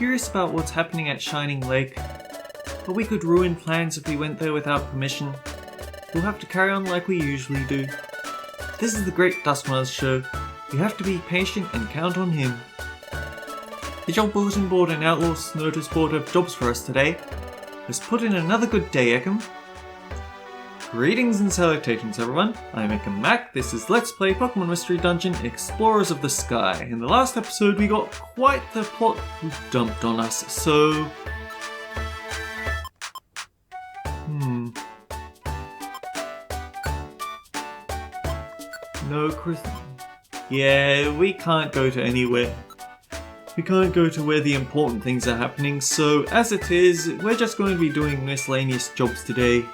curious about what's happening at Shining Lake, but we could ruin plans if we went there without permission. We'll have to carry on like we usually do. This is the Great Duskmars show. You have to be patient and count on him. The job bulletin board and Outlaws notice board have jobs for us today. Let's put in another good day, Ekam. Greetings and salutations, everyone. I'm Ekam Mac. This is Let's Play Pokemon Mystery Dungeon Explorers of the Sky. In the last episode, we got quite the plot dumped on us, so... No, Chris... Yeah, we can't go to anywhere. We can't go to where the important things are happening, so as it is, we're just going to be doing miscellaneous jobs today.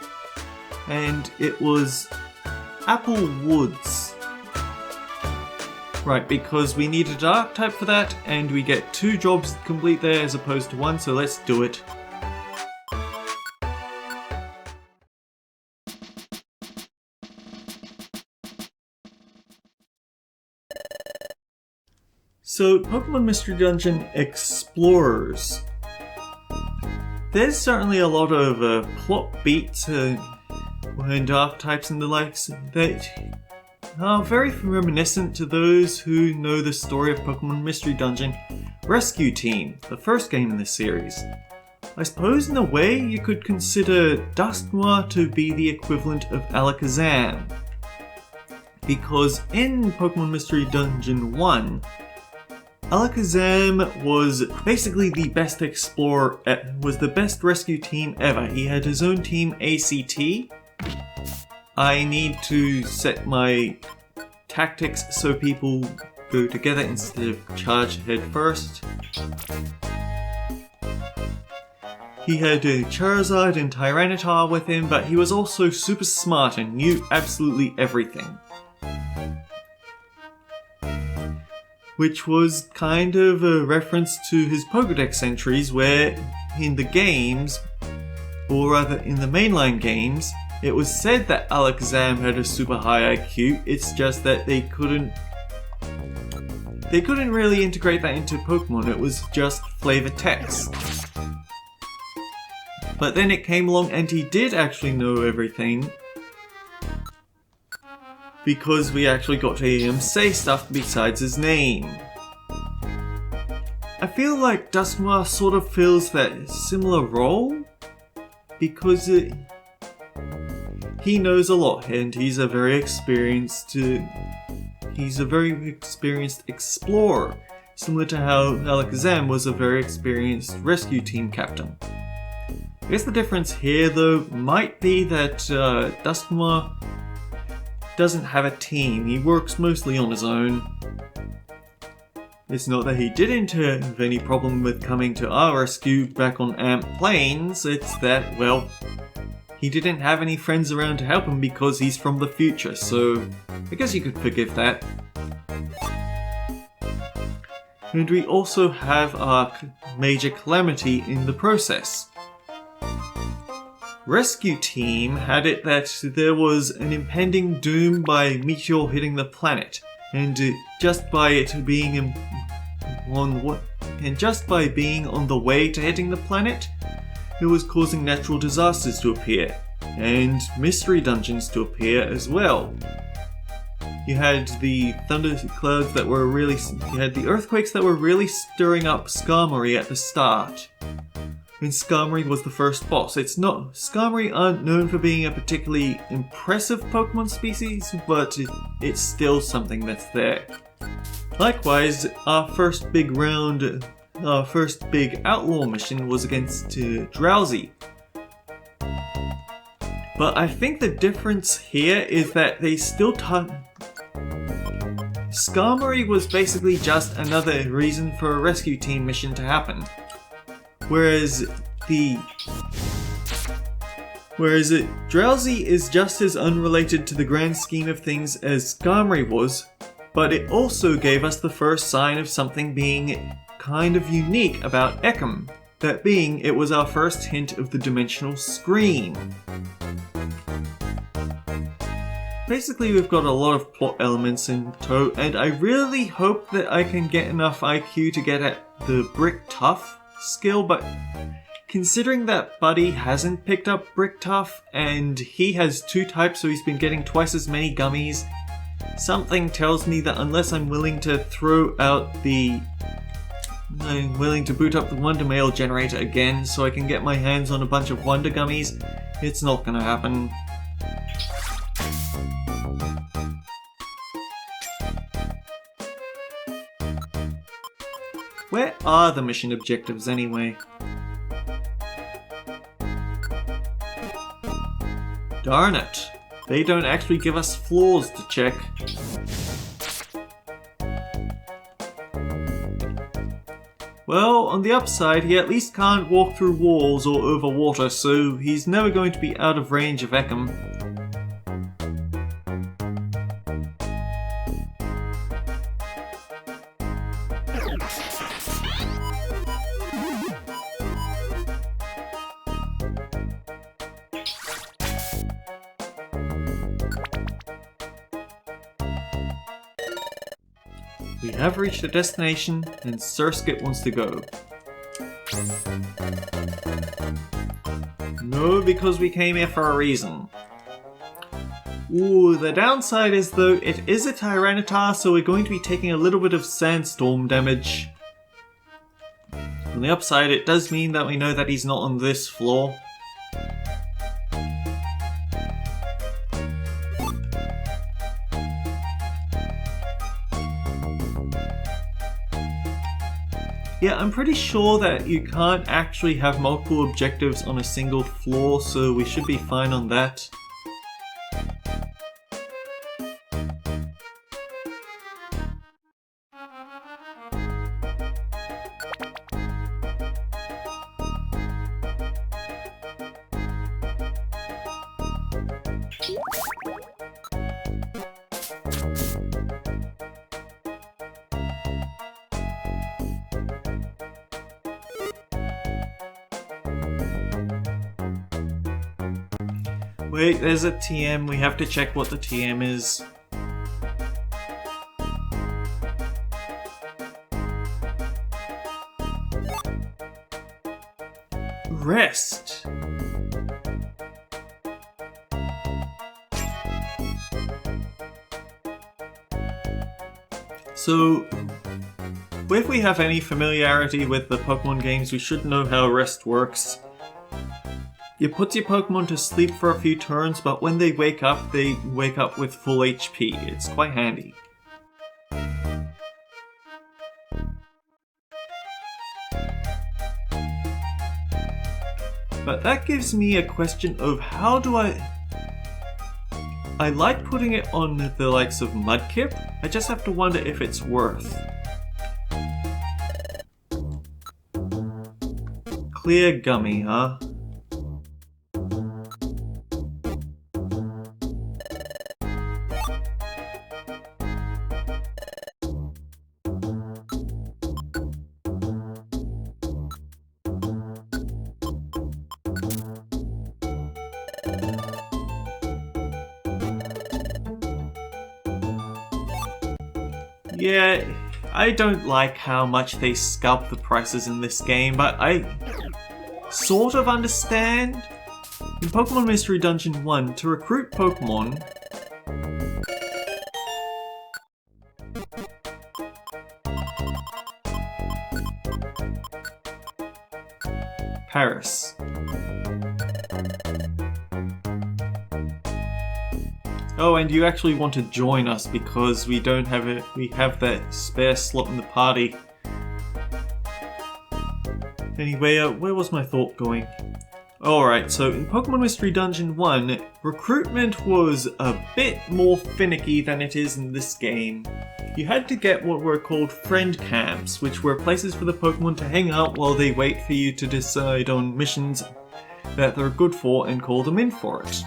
And it was Apple Woods. Right, because we need a dark type for that, and we get 2 jobs complete there as opposed to 1, so let's do it. So, Pokemon Mystery Dungeon Explorers. There's certainly a lot of plot beats and dark types and the likes that are very reminiscent to those who know the story of Pokemon Mystery Dungeon Rescue Team, the first game in this series. I suppose in a way you could consider Dusknoir to be the equivalent of Alakazam. Because in Pokemon Mystery Dungeon 1, Alakazam was basically the best explorer, was the best rescue team ever. He had his own team, ACT. I need to set my tactics so people go together instead of charge head first. He had Charizard and Tyranitar with him, but he was also super smart and knew absolutely everything. Which was kind of a reference to his Pokédex entries where in the games, or rather in the mainline games, it was said that Alakazam had a super high IQ, it's just that they couldn't really integrate that into Pokemon, it was just flavor text. But then it came along and he did actually know everything, because we actually got to hear him say stuff besides his name. I feel like Dusknoir sort of fills that similar role, because he knows a lot and he's a very experienced explorer, similar to how Alakazam was a very experienced rescue team captain. I guess the difference here though might be that Dusknoir doesn't have a team, he works mostly on his own. It's not that he didn't have any problem with coming to our rescue back on Amp Plains, it's that, well, he didn't have any friends around to help him because he's from the future, so I guess you could forgive that. And we also have our major calamity in the process. Rescue Team had it that there was an impending doom by meteor hitting the planet, and just by being on the way to hitting the planet, it was causing natural disasters to appear, and mystery dungeons to appear as well. You had the thunderclouds that were really, you had the earthquakes that were really stirring up Skarmory at the start. And Skarmory was the first boss. Skarmory aren't known for being a particularly impressive Pokemon species, but it's still something that's there. Likewise, our first big outlaw mission was against Drowsy. But I think the difference here is that they still Skarmory was basically just another reason for a rescue team mission to happen. Whereas Drowsy is just as unrelated to the grand scheme of things as Skarmory was, but it also gave us the first sign of something being kind of unique about Ekam, that being it was our first hint of the dimensional screen. Basically, we've got a lot of plot elements in tow, and I really hope that I can get enough IQ to get at the Brick Tough, skill, but considering that Buddy hasn't picked up Brick Tough and he has 2 types, so he's been getting twice as many gummies, something tells me that unless I'm willing to boot up the Wonder Mail generator again so I can get my hands on a bunch of Wonder Gummies, it's not gonna happen. Where are the mission objectives anyway? Darn it! They don't actually give us floors to check. Well, on the upside, he at least can't walk through walls or over water, so he's never going to be out of range of Ekam. We have reached the destination, and Surskit wants to go. No, because we came here for a reason. Ooh, the downside is though, it is a Tyranitar, so we're going to be taking a little bit of sandstorm damage. On the upside, it does mean that we know that he's not on this floor. Yeah, I'm pretty sure that you can't actually have multiple objectives on a single floor, so we should be fine on that. Wait, there's a TM. We have to check what the TM is. Rest. So, if we have any familiarity with the Pokemon games, we should know how rest works. You put your Pokemon to sleep for a few turns, but when they wake up with full HP. It's quite handy. But that gives me a question of how do I like putting it on the likes of Mudkip. I just have to wonder if it's worth. Clear Gummy, huh? Yeah, I don't like how much they scalp the prices in this game, but I sort of understand. In Pokemon Mystery Dungeon 1, to recruit Pokemon, Paris. Oh, and you actually want to join us because we don't have it. We have that spare slot in the party. Anyway, where was my thought going? Alright, so in Pokemon Mystery Dungeon 1, recruitment was a bit more finicky than it is in this game. You had to get what were called friend camps, which were places for the Pokemon to hang out while they wait for you to decide on missions that they're good for and call them in for it.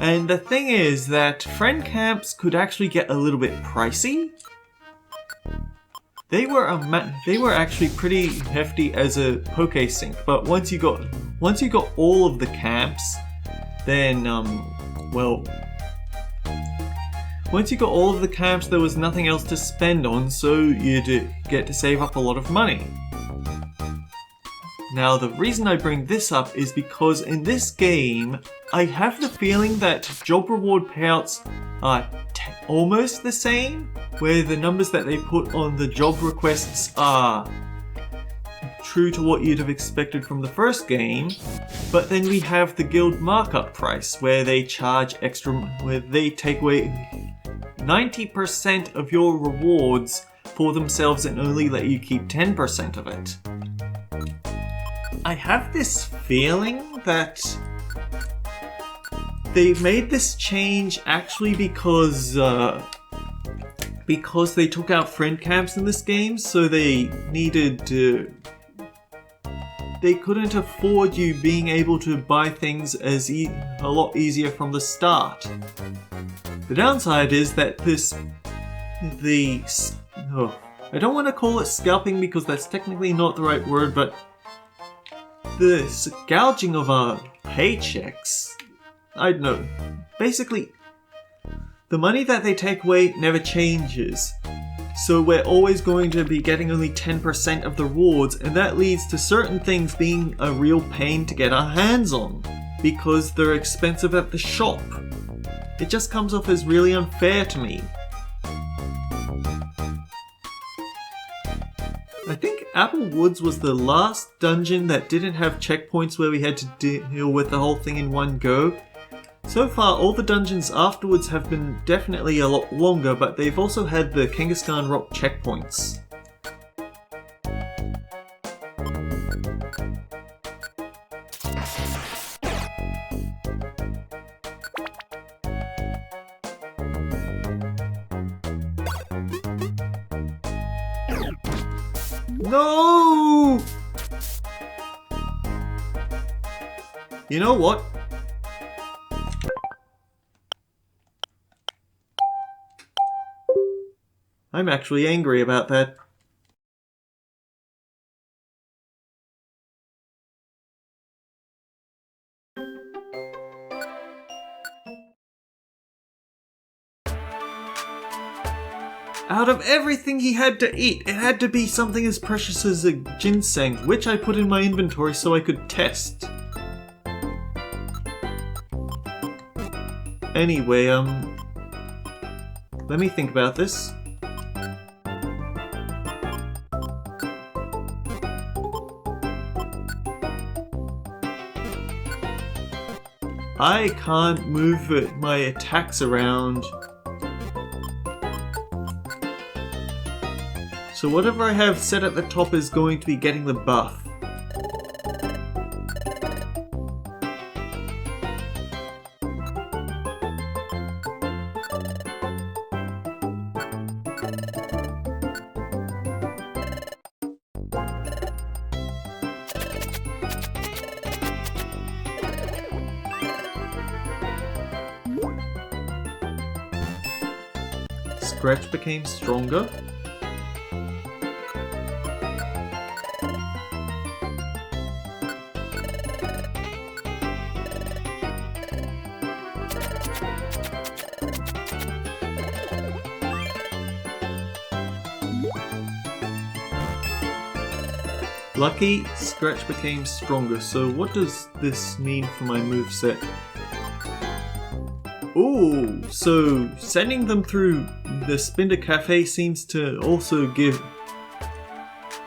And the thing is that friend camps could actually get a little bit pricey. They were actually pretty hefty as a Pokesync, but once you got all of the camps, then once you got all of the camps, there was nothing else to spend on, so you'd get to save up a lot of money. Now, the reason I bring this up is because in this game, I have the feeling that job reward payouts are almost the same, where the numbers that they put on the job requests are true to what you'd have expected from the first game, but then we have the guild markup price, where they charge extra, where they take away 90% of your rewards for themselves and only let you keep 10% of it. I have this feeling that they made this change actually because they took out friend camps in this game, so they needed to. They couldn't afford you being able to buy things a lot easier from the start. The downside is that I don't want to call it scalping because that's technically not the right word, but the gouging of our paychecks, I don't know, basically the money that they take away never changes. So we're always going to be getting only 10% of the rewards, and that leads to certain things being a real pain to get our hands on because they're expensive at the shop. It just comes off as really unfair to me. I think Apple Woods was the last dungeon that didn't have checkpoints where we had to deal with the whole thing in one go. So far, all the dungeons afterwards have been definitely a lot longer, but they've also had the Kangaskhan Rock checkpoints. No! You know what? I'm actually angry about that. Out of everything he had to eat, it had to be something as precious as a ginseng, which I put in my inventory so I could test. Anyway, let me think about this. I can't move my attacks around. So whatever I have set at the top is going to be getting the buff. Scratch became stronger. Lucky, Scratch became stronger, so what does this mean for my moveset? Ooh, so sending them through the Spinder Cafe seems to also give...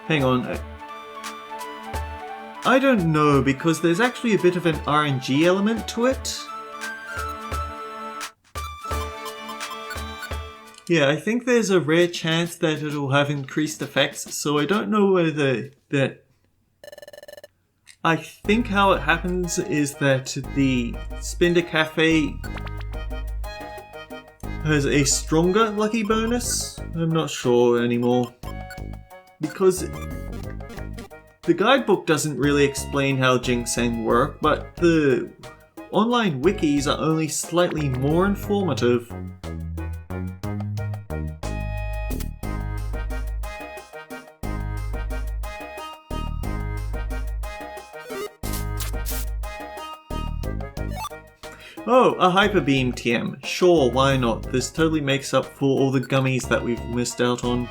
Hang on. I don't know, because there's actually a bit of an RNG element to it. Yeah, I think there's a rare chance that it'll have increased effects, so I don't know whether that... I think how it happens is that the Spinder Cafe has a stronger lucky bonus. I'm not sure anymore. Because the guidebook doesn't really explain how ginseng work, but the online wikis are only slightly more informative. Oh, a Hyper Beam TM. Sure, why not? This totally makes up for all the gummies that we've missed out on.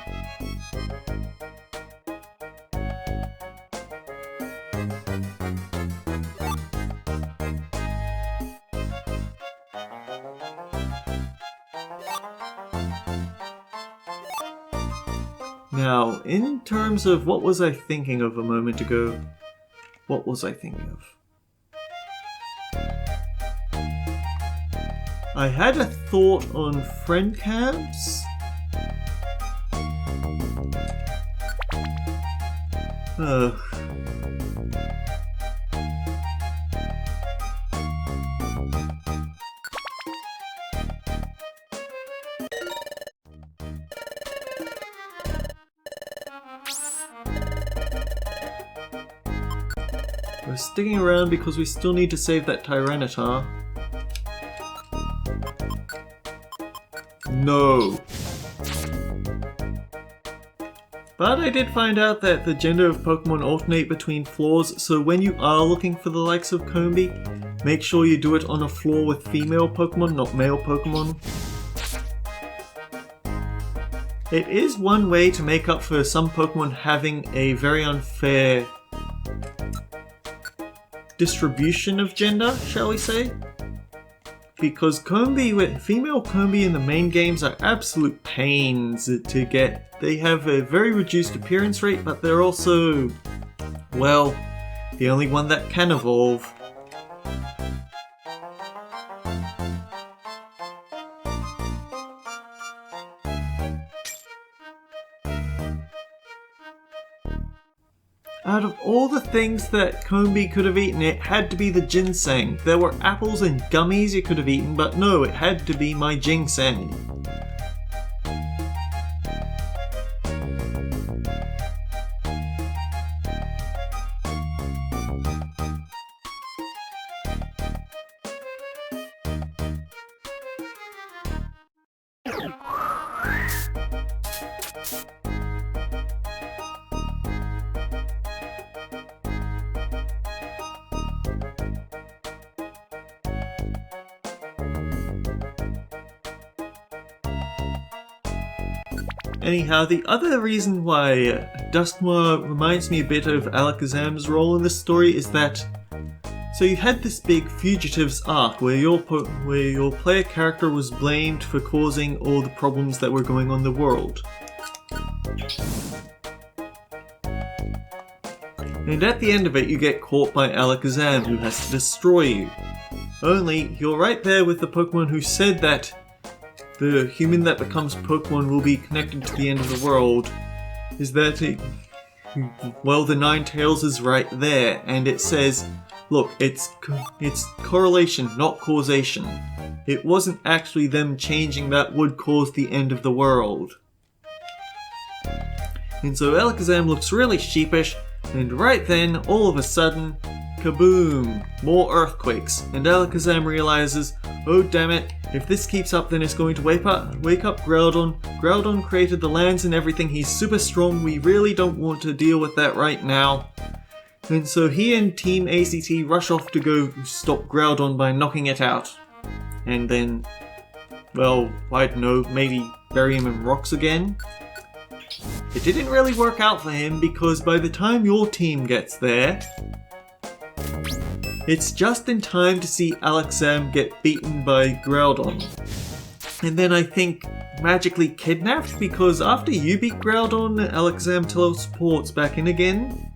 Now, in terms of what was I thinking of a moment ago? What was I thinking of? I had a thought on friend camps. Ugh. We're sticking around because we still need to save that Tyranitar. No. But I did find out that the gender of Pokemon alternate between floors, so when you are looking for the likes of Combee, make sure you do it on a floor with female Pokemon, not male Pokemon. It is one way to make up for some Pokemon having a very unfair distribution of gender, shall we say? Because female Combee in the main games are absolute pains to get. They have a very reduced appearance rate, but they're also, well, the only one that can evolve. Out of all the things that Combee could have eaten, it had to be the ginseng. There were apples and gummies it could have eaten, but no, it had to be my ginseng. Anyhow, the other reason why Dusknoir reminds me a bit of Alakazam's role in this story is that, so you had this big Fugitives arc where your player character was blamed for causing all the problems that were going on in the world. And at the end of it, you get caught by Alakazam, who has to destroy you. Only, you're right there with the Pokemon who said that the human that becomes Pokemon will be connected to the end of the world. Is that well, the Ninetales is right there, and it says, look, it's correlation, not causation. It wasn't actually them changing that would cause the end of the world. And so Alakazam looks really sheepish, and right then, all of a sudden, kaboom! More earthquakes, and Alakazam realizes, oh damn it, if this keeps up then it's going to wake up Groudon. Groudon created the lands and everything, he's super strong, we really don't want to deal with that right now. And so he and Team ACT rush off to go stop Groudon by knocking it out. And then, well, I don't know, maybe bury him in rocks again? It didn't really work out for him because by the time your team gets there, it's just in time to see Alakazam get beaten by Groudon. And then I think magically kidnapped because after you beat Groudon, Alakazam teleports back in again.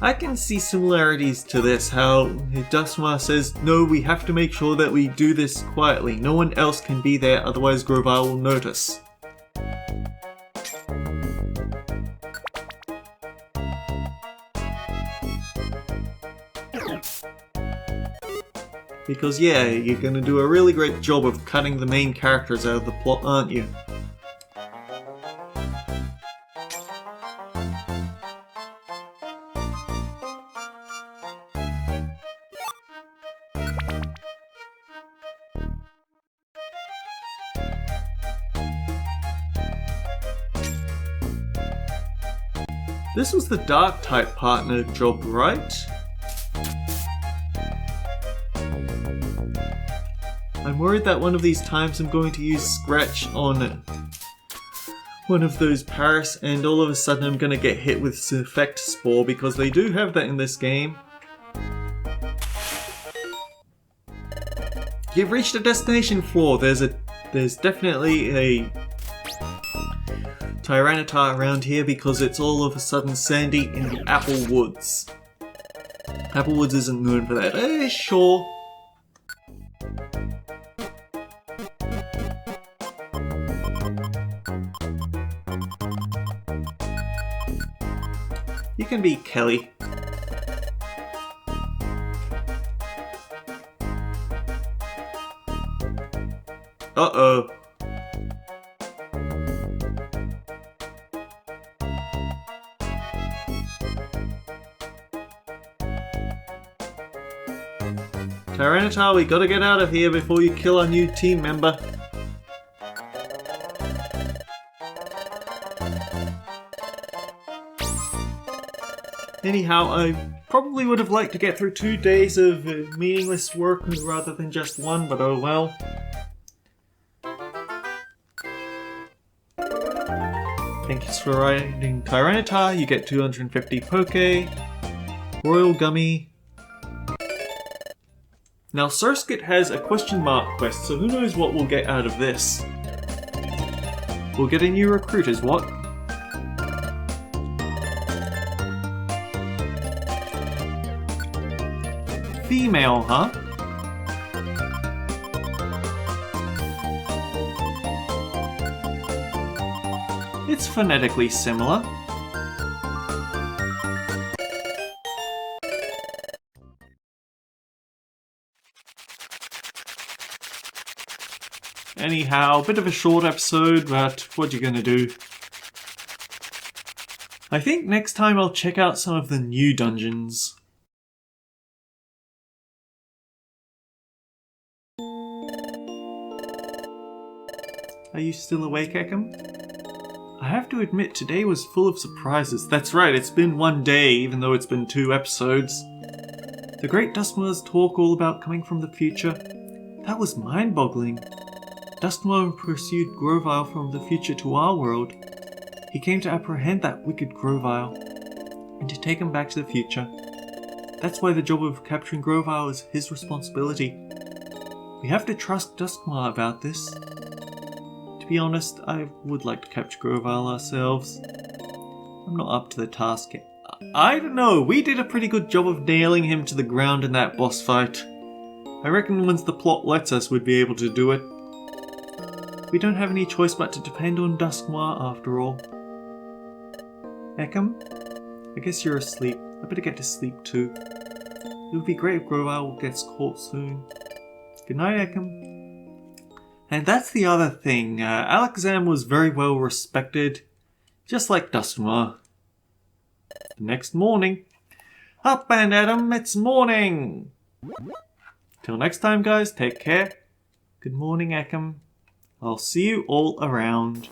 I can see similarities to this, how Dusknoir says, no, we have to make sure that we do this quietly. No one else can be there, otherwise Grovyle will notice. Because yeah, you're gonna do a really great job of cutting the main characters out of the plot, aren't you? This was the Dark-type partner job, right? I'm worried that one of these times I'm going to use Scratch on one of those Paris and all of a sudden I'm going to get hit with Effect Spore because they do have that in this game. You've reached the destination floor. There's definitely a Tyranitar around here because it's all of a sudden sandy in the Apple Woods. Apple Woods isn't known for that. Sure. You can be Kelly. Uh-oh. Tyranitar, we gotta get out of here before you kill our new team member. Anyhow, I probably would have liked to get through 2 days of meaningless work rather than just one, but oh well. Thanks for riding Tyranitar, you get 250 Poke, Royal Gummy. Now Surskit has a question mark quest, so who knows what we'll get out of this. We'll get a new recruit as what? Female, huh? It's phonetically similar. Anyhow, bit of a short episode, but what you gonna do? I think next time I'll check out some of the new dungeons. Are you still awake, Ekam? I have to admit, today was full of surprises. That's right, it's been 1 day, even though it's been 2 episodes. The Great Duskmoor's talk all about coming from the future. That was mind-boggling. Duskmoor pursued Grovyle from the future to our world. He came to apprehend that wicked Grovyle, and to take him back to the future. That's why the job of capturing Grovyle is his responsibility. We have to trust Duskmoor about this. To be honest, I would like to capture Grovyle ourselves. I'm not up to the task yet. I don't know, we did a pretty good job of nailing him to the ground in that boss fight. I reckon once the plot lets us, we'd be able to do it. We don't have any choice but to depend on Duskmoor after all. Ekam? I guess you're asleep. I better get to sleep too. It would be great if Grovyle gets caught soon. Good night, Ekam. And that's the other thing, Alakazam was very well respected, just like Duskmoor. The next morning, up and at 'em, it's morning! Till next time guys, take care. Good morning, Ekam. I'll see you all around.